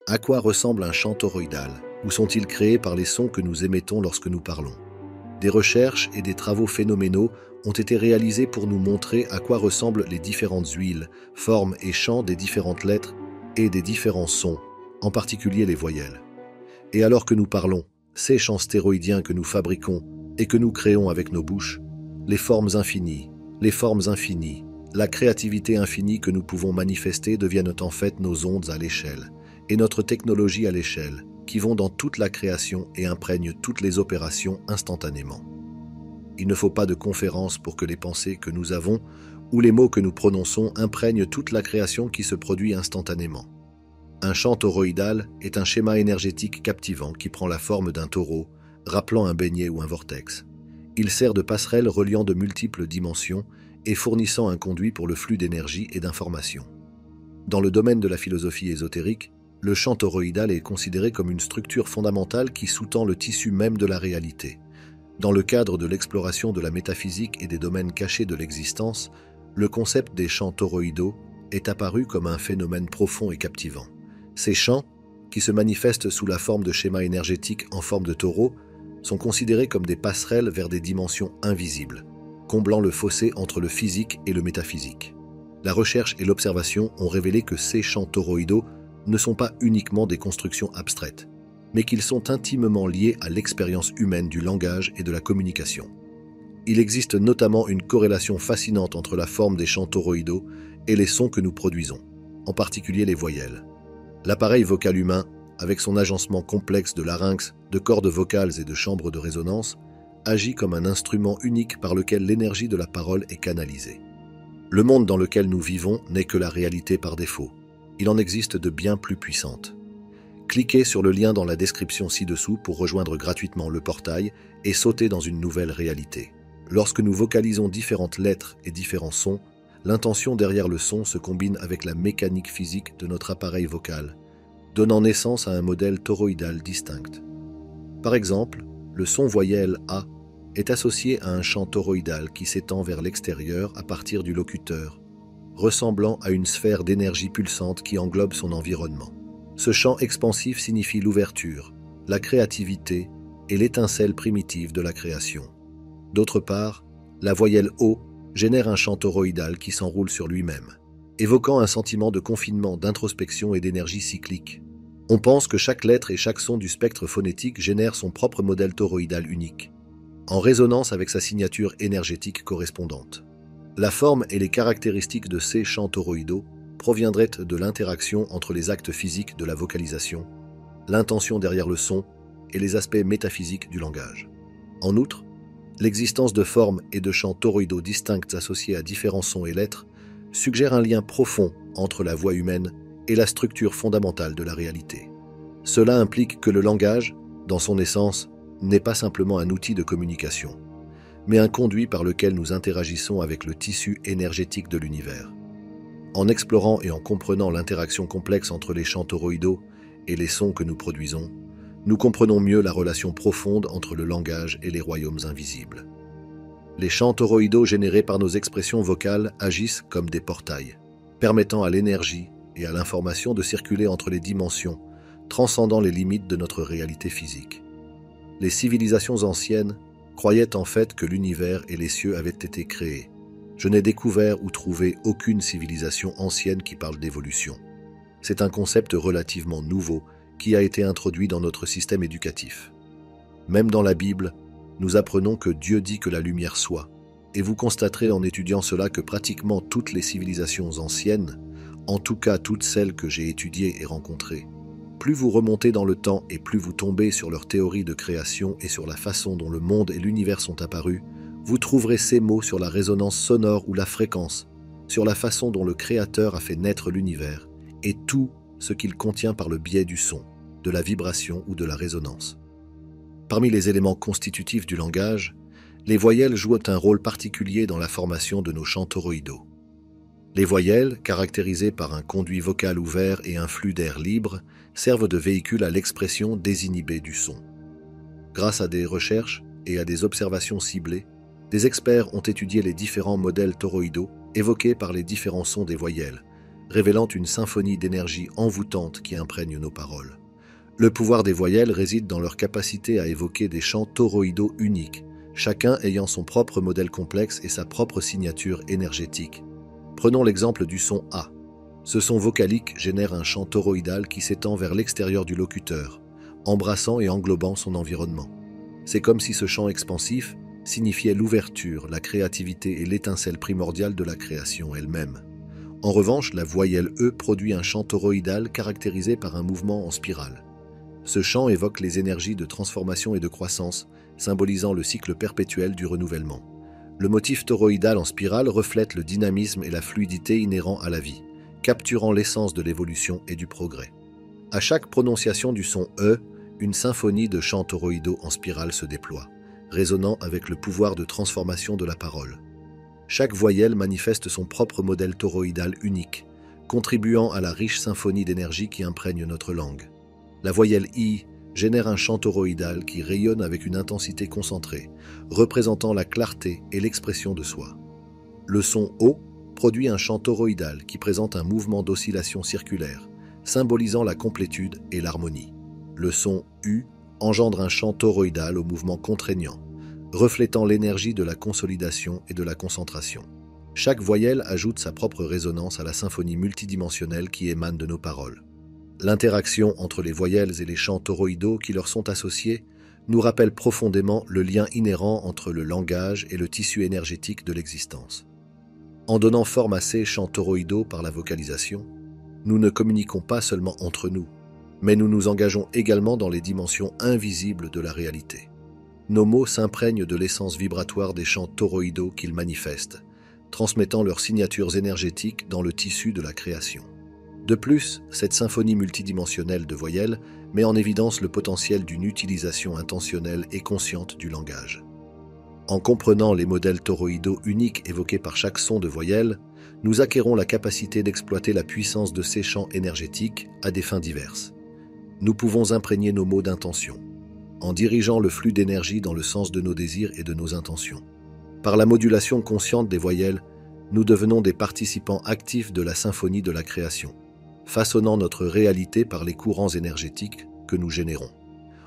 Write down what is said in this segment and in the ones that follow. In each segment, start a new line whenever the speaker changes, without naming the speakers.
À quoi ressemble un chant toroïdal? Où sont-ils créés par les sons que nous émettons lorsque nous parlons? Des recherches et des travaux phénoménaux ont été réalisés pour nous montrer à quoi ressemblent les différentes huiles, formes et chants des différentes lettres et des différents sons, en particulier les voyelles. Et alors que nous parlons, ces chants stéroïdiens que nous fabriquons et que nous créons avec nos bouches, les formes infinies, la créativité infinie que nous pouvons manifester deviennent en fait nos ondes à l'échelle et notre technologie à l'échelle, qui vont dans toute la création et imprègnent toutes les opérations instantanément. Il ne faut pas de conférence pour que les pensées que nous avons ou les mots que nous prononçons imprègnent toute la création qui se produit instantanément. Un chant toroïdal est un schéma énergétique captivant qui prend la forme d'un taureau, rappelant un beignet ou un vortex. Il sert de passerelle reliant de multiples dimensions et fournissant un conduit pour le flux d'énergie et d'informations. Dans le domaine de la philosophie ésotérique, le chant toroïdal est considéré comme une structure fondamentale qui sous-tend le tissu même de la réalité. Dans le cadre de l'exploration de la métaphysique et des domaines cachés de l'existence, le concept des chants toroïdaux est apparu comme un phénomène profond et captivant. Ces chants, qui se manifestent sous la forme de schémas énergétiques en forme de taureau, sont considérés comme des passerelles vers des dimensions invisibles, comblant le fossé entre le physique et le métaphysique. La recherche et l'observation ont révélé que ces chants toroïdaux ne sont pas uniquement des constructions abstraites, mais qu'ils sont intimement liés à l'expérience humaine du langage et de la communication. Il existe notamment une corrélation fascinante entre la forme des chants toroïdaux et les sons que nous produisons, en particulier les voyelles. L'appareil vocal humain, avec son agencement complexe de larynx, de cordes vocales et de chambres de résonance, agit comme un instrument unique par lequel l'énergie de la parole est canalisée. Le monde dans lequel nous vivons n'est que la réalité par défaut. Il en existe de bien plus puissantes. Cliquez sur le lien dans la description ci-dessous pour rejoindre gratuitement le portail et sauter dans une nouvelle réalité. Lorsque nous vocalisons différentes lettres et différents sons, l'intention derrière le son se combine avec la mécanique physique de notre appareil vocal, donnant naissance à un modèle toroïdal distinct. Par exemple, le son voyelle A est associé à un chant toroïdal qui s'étend vers l'extérieur à partir du locuteur, ressemblant à une sphère d'énergie pulsante qui englobe son environnement. Ce chant expansif signifie l'ouverture, la créativité et l'étincelle primitive de la création. D'autre part, la voyelle O génère un chant toroïdal qui s'enroule sur lui-même, évoquant un sentiment de confinement, d'introspection et d'énergie cyclique. On pense que chaque lettre et chaque son du spectre phonétique génère son propre modèle toroïdal unique, en résonance avec sa signature énergétique correspondante. La forme et les caractéristiques de ces chants toroïdaux proviendraient de l'interaction entre les actes physiques de la vocalisation, l'intention derrière le son et les aspects métaphysiques du langage. En outre, l'existence de formes et de chants toroïdaux distincts associés à différents sons et lettres suggère un lien profond entre la voix humaine et la structure fondamentale de la réalité. Cela implique que le langage, dans son essence, n'est pas simplement un outil de communication, mais un conduit par lequel nous interagissons avec le tissu énergétique de l'univers. En explorant et en comprenant l'interaction complexe entre les chants toroïdaux et les sons que nous produisons, nous comprenons mieux la relation profonde entre le langage et les royaumes invisibles. Les chants toroïdaux générés par nos expressions vocales agissent comme des portails, permettant à l'énergie et à l'information de circuler entre les dimensions, transcendant les limites de notre réalité physique. Les civilisations anciennes croyaient en fait que l'univers et les cieux avaient été créés. Je n'ai découvert ou trouvé aucune civilisation ancienne qui parle d'évolution. C'est un concept relativement nouveau qui a été introduit dans notre système éducatif. Même dans la Bible, nous apprenons que Dieu dit que la lumière soit, et vous constaterez en étudiant cela que pratiquement toutes les civilisations anciennes, en tout cas toutes celles que j'ai étudiées et rencontrées, plus vous remontez dans le temps et plus vous tombez sur leurs théories de création et sur la façon dont le monde et l'univers sont apparus, vous trouverez ces mots sur la résonance sonore ou la fréquence, sur la façon dont le Créateur a fait naître l'univers, et tout ce qu'il contient par le biais du son, de la vibration ou de la résonance. Parmi les éléments constitutifs du langage, les voyelles jouent un rôle particulier dans la formation de nos chants toroïdaux. Les voyelles, caractérisées par un conduit vocal ouvert et un flux d'air libre, servent de véhicule à l'expression désinhibée du son. Grâce à des recherches et à des observations ciblées, des experts ont étudié les différents modèles toroïdaux évoqués par les différents sons des voyelles, révélant une symphonie d'énergie envoûtante qui imprègne nos paroles. Le pouvoir des voyelles réside dans leur capacité à évoquer des chants toroïdaux uniques, chacun ayant son propre modèle complexe et sa propre signature énergétique. Prenons l'exemple du son A. Ce son vocalique génère un chant toroïdal qui s'étend vers l'extérieur du locuteur, embrassant et englobant son environnement. C'est comme si ce chant expansif signifiait l'ouverture, la créativité et l'étincelle primordiale de la création elle-même. En revanche, la voyelle E produit un chant toroïdal caractérisé par un mouvement en spirale. Ce chant évoque les énergies de transformation et de croissance, symbolisant le cycle perpétuel du renouvellement. Le motif toroïdal en spirale reflète le dynamisme et la fluidité inhérents à la vie, capturant l'essence de l'évolution et du progrès. À chaque prononciation du son E, une symphonie de chants toroïdaux en spirale se déploie, résonnant avec le pouvoir de transformation de la parole. Chaque voyelle manifeste son propre modèle toroïdal unique, contribuant à la riche symphonie d'énergie qui imprègne notre langue. La voyelle I génère un chant toroïdal qui rayonne avec une intensité concentrée, représentant la clarté et l'expression de soi. Le son O produit un chant toroïdal qui présente un mouvement d'oscillation circulaire, symbolisant la complétude et l'harmonie. Le son U engendre un chant toroïdal au mouvement contraignant, reflétant l'énergie de la consolidation et de la concentration. Chaque voyelle ajoute sa propre résonance à la symphonie multidimensionnelle qui émane de nos paroles. L'interaction entre les voyelles et les chants toroïdaux qui leur sont associés nous rappelle profondément le lien inhérent entre le langage et le tissu énergétique de l'existence. En donnant forme à ces chants toroïdaux par la vocalisation, nous ne communiquons pas seulement entre nous, mais nous nous engageons également dans les dimensions invisibles de la réalité. Nos mots s'imprègnent de l'essence vibratoire des chants toroïdaux qu'ils manifestent, transmettant leurs signatures énergétiques dans le tissu de la création. De plus, cette symphonie multidimensionnelle de voyelles met en évidence le potentiel d'une utilisation intentionnelle et consciente du langage. En comprenant les modèles toroïdaux uniques évoqués par chaque son de voyelle, nous acquérons la capacité d'exploiter la puissance de ces champs énergétiques à des fins diverses. Nous pouvons imprégner nos mots d'intention, en dirigeant le flux d'énergie dans le sens de nos désirs et de nos intentions. Par la modulation consciente des voyelles, nous devenons des participants actifs de la symphonie de la création, façonnant notre réalité par les courants énergétiques que nous générons.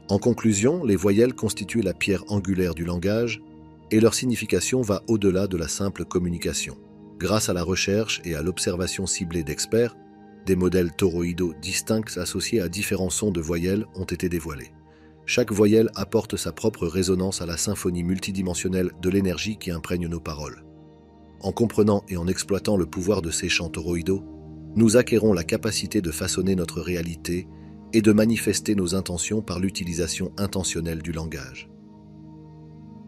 En conclusion, les voyelles constituent la pierre angulaire du langage et leur signification va au-delà de la simple communication. Grâce à la recherche et à l'observation ciblée d'experts, des modèles toroïdaux distincts associés à différents sons de voyelles ont été dévoilés. Chaque voyelle apporte sa propre résonance à la symphonie multidimensionnelle de l'énergie qui imprègne nos paroles. En comprenant et en exploitant le pouvoir de ces chants toroïdaux, nous acquérons la capacité de façonner notre réalité et de manifester nos intentions par l'utilisation intentionnelle du langage.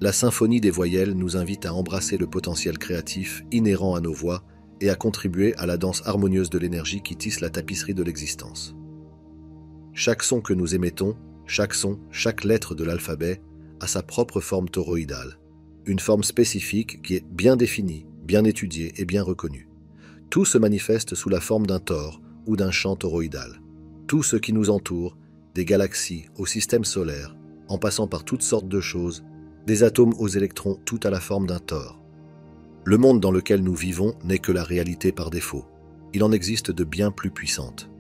La symphonie des voyelles nous invite à embrasser le potentiel créatif inhérent à nos voix et à contribuer à la danse harmonieuse de l'énergie qui tisse la tapisserie de l'existence. Chaque son que nous émettons, chaque son, chaque lettre de l'alphabet a sa propre forme toroïdale, une forme spécifique qui est bien définie, bien étudiée et bien reconnue. Tout se manifeste sous la forme d'un tor ou d'un chant toroïdal. Tout ce qui nous entoure, des galaxies au système solaire, en passant par toutes sortes de choses, des atomes aux électrons, tout à la forme d'un tor. Le monde dans lequel nous vivons n'est que la réalité par défaut. Il en existe de bien plus puissantes.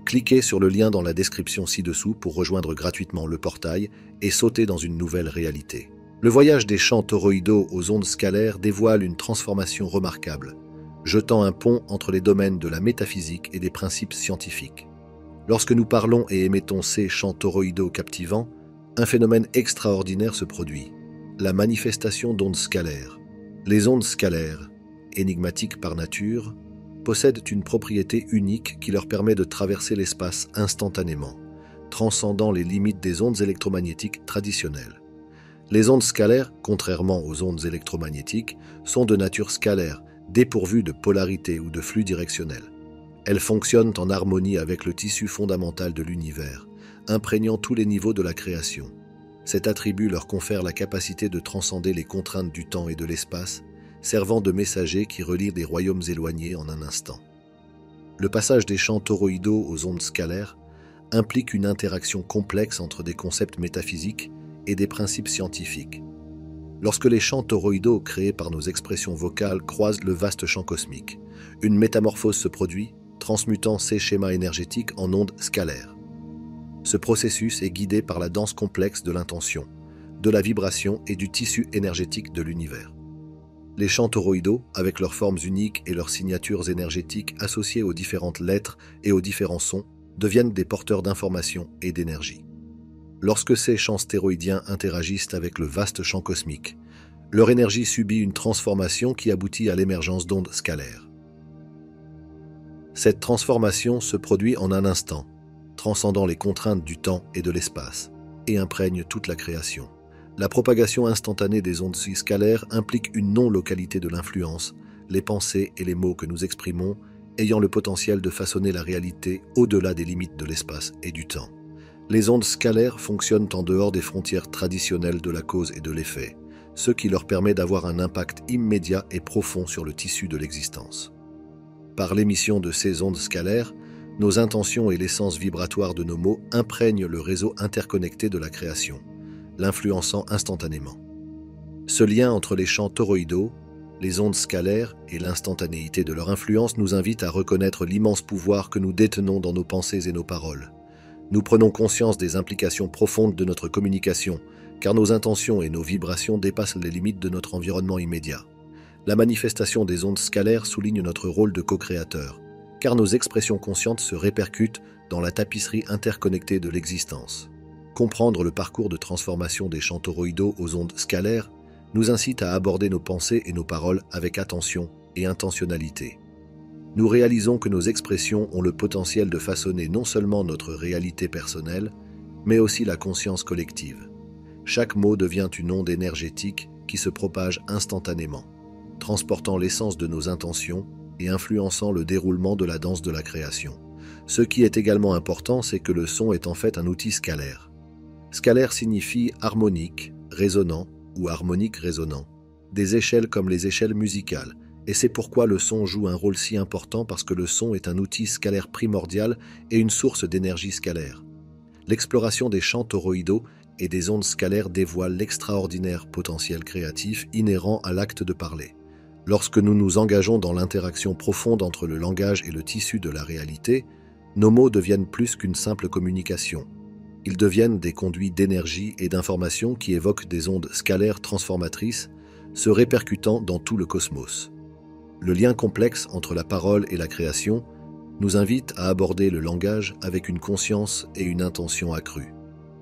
Cliquez sur le lien dans la description ci-dessous pour rejoindre gratuitement le portail et sauter dans une nouvelle réalité. Le voyage des champs toroïdaux aux ondes scalaires dévoile une transformation remarquable, jetant un pont entre les domaines de la métaphysique et des principes scientifiques. Lorsque nous parlons et émettons ces champs toroïdaux captivants, un phénomène extraordinaire se produit, la manifestation d'ondes scalaires. Les ondes scalaires, énigmatiques par nature, possèdent une propriété unique qui leur permet de traverser l'espace instantanément, transcendant les limites des ondes électromagnétiques traditionnelles. Les ondes scalaires, contrairement aux ondes électromagnétiques, sont de nature scalaire, dépourvues de polarité ou de flux directionnel. Elles fonctionnent en harmonie avec le tissu fondamental de l'univers, imprégnant tous les niveaux de la création. Cet attribut leur confère la capacité de transcender les contraintes du temps et de l'espace, servant de messagers qui relient des royaumes éloignés en un instant. Le passage des champs toroïdaux aux ondes scalaires implique une interaction complexe entre des concepts métaphysiques et des principes scientifiques. Lorsque les champs toroïdaux créés par nos expressions vocales croisent le vaste champ cosmique, une métamorphose se produit, transmutant ces schémas énergétiques en ondes scalaires. Ce processus est guidé par la danse complexe de l'intention, de la vibration et du tissu énergétique de l'univers. Les champs toroïdaux, avec leurs formes uniques et leurs signatures énergétiques associées aux différentes lettres et aux différents sons, deviennent des porteurs d'informations et d'énergie. Lorsque ces champs stéroïdiens interagissent avec le vaste champ cosmique, leur énergie subit une transformation qui aboutit à l'émergence d'ondes scalaires. Cette transformation se produit en un instant, transcendant les contraintes du temps et de l'espace, et imprègne toute la création. La propagation instantanée des ondes scalaires implique une non-localité de l'influence, les pensées et les mots que nous exprimons ayant le potentiel de façonner la réalité au-delà des limites de l'espace et du temps. Les ondes scalaires fonctionnent en dehors des frontières traditionnelles de la cause et de l'effet, ce qui leur permet d'avoir un impact immédiat et profond sur le tissu de l'existence. Par l'émission de ces ondes scalaires, nos intentions et l'essence vibratoire de nos mots imprègnent le réseau interconnecté de la création, l'influençant instantanément. Ce lien entre les champs toroïdaux, les ondes scalaires et l'instantanéité de leur influence nous invite à reconnaître l'immense pouvoir que nous détenons dans nos pensées et nos paroles. Nous prenons conscience des implications profondes de notre communication, car nos intentions et nos vibrations dépassent les limites de notre environnement immédiat. La manifestation des ondes scalaires souligne notre rôle de co-créateur, car nos expressions conscientes se répercutent dans la tapisserie interconnectée de l'existence. Comprendre le parcours de transformation des champs toroïdaux aux ondes scalaires nous incite à aborder nos pensées et nos paroles avec attention et intentionnalité. Nous réalisons que nos expressions ont le potentiel de façonner non seulement notre réalité personnelle, mais aussi la conscience collective. Chaque mot devient une onde énergétique qui se propage instantanément, transportant l'essence de nos intentions et influençant le déroulement de la danse de la création. Ce qui est également important, c'est que le son est en fait un outil scalaire. Scalaire signifie harmonique, résonant ou harmonique résonant, des échelles comme les échelles musicales, et c'est pourquoi le son joue un rôle si important parce que le son est un outil scalaire primordial et une source d'énergie scalaire. L'exploration des champs toroïdaux et des ondes scalaires dévoile l'extraordinaire potentiel créatif inhérent à l'acte de parler. Lorsque nous nous engageons dans l'interaction profonde entre le langage et le tissu de la réalité, nos mots deviennent plus qu'une simple communication. Ils deviennent des conduits d'énergie et d'information qui évoquent des ondes scalaires transformatrices, se répercutant dans tout le cosmos. Le lien complexe entre la parole et la création nous invite à aborder le langage avec une conscience et une intention accrue.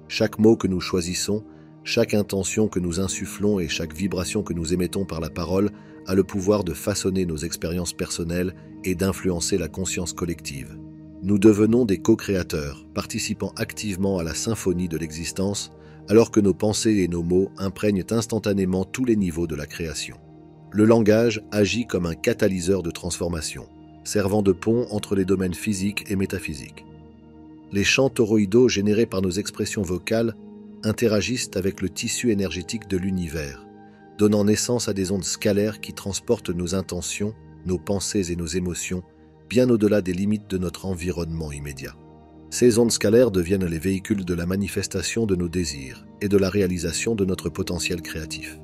Chaque mot que nous choisissons, chaque intention que nous insufflons et chaque vibration que nous émettons par la parole a le pouvoir de façonner nos expériences personnelles et d'influencer la conscience collective. Nous devenons des co-créateurs, participant activement à la symphonie de l'existence, alors que nos pensées et nos mots imprègnent instantanément tous les niveaux de la création. Le langage agit comme un catalyseur de transformation, servant de pont entre les domaines physiques et métaphysiques. Les champs toroïdaux générés par nos expressions vocales interagissent avec le tissu énergétique de l'univers, donnant naissance à des ondes scalaires qui transportent nos intentions, nos pensées et nos émotions bien au-delà des limites de notre environnement immédiat. Ces ondes scalaires deviennent les véhicules de la manifestation de nos désirs et de la réalisation de notre potentiel créatif.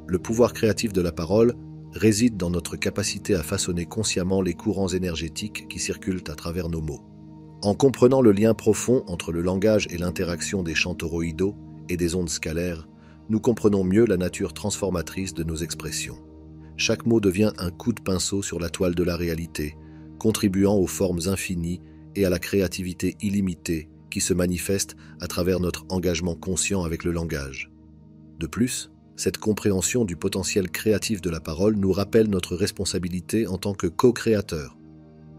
Le pouvoir créatif de la parole réside dans notre capacité à façonner consciemment les courants énergétiques qui circulent à travers nos mots. En comprenant le lien profond entre le langage et l'interaction des champs toroïdaux et des ondes scalaires, nous comprenons mieux la nature transformatrice de nos expressions. Chaque mot devient un coup de pinceau sur la toile de la réalité, contribuant aux formes infinies et à la créativité illimitée qui se manifeste à travers notre engagement conscient avec le langage. De plus, cette compréhension du potentiel créatif de la parole nous rappelle notre responsabilité en tant que co-créateurs.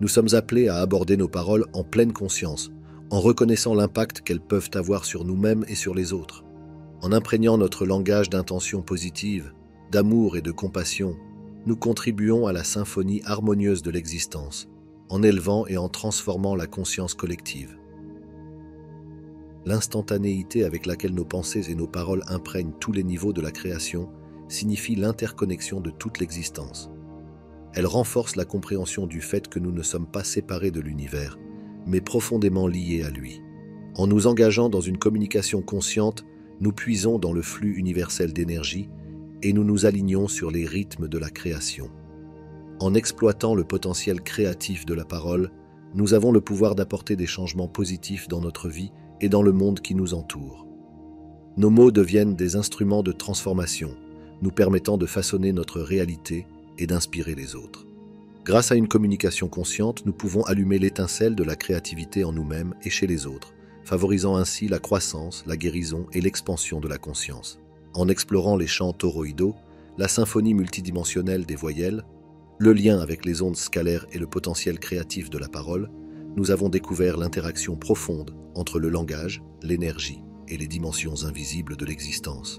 Nous sommes appelés à aborder nos paroles en pleine conscience, en reconnaissant l'impact qu'elles peuvent avoir sur nous-mêmes et sur les autres. En imprégnant notre langage d'intentions positives, d'amour et de compassion, nous contribuons à la symphonie harmonieuse de l'existence, en élevant et en transformant la conscience collective. L'instantanéité avec laquelle nos pensées et nos paroles imprègnent tous les niveaux de la création signifie l'interconnexion de toute l'existence. Elle renforce la compréhension du fait que nous ne sommes pas séparés de l'univers, mais profondément liés à lui. En nous engageant dans une communication consciente, nous puisons dans le flux universel d'énergie et nous nous alignons sur les rythmes de la création. En exploitant le potentiel créatif de la parole, Nous avons le pouvoir d'apporter des changements positifs dans notre vie et dans le monde qui nous entoure. Nos mots deviennent des instruments de transformation, nous permettant de façonner notre réalité et d'inspirer les autres. Grâce à une communication consciente, nous pouvons allumer l'étincelle de la créativité en nous-mêmes et chez les autres, favorisant ainsi la croissance, la guérison et l'expansion de la conscience. En explorant les champs toroïdaux, la symphonie multidimensionnelle des voyelles, le lien avec les ondes scalaires et le potentiel créatif de la parole, nous avons découvert l'interaction profonde entre le langage, l'énergie et les dimensions invisibles de l'existence.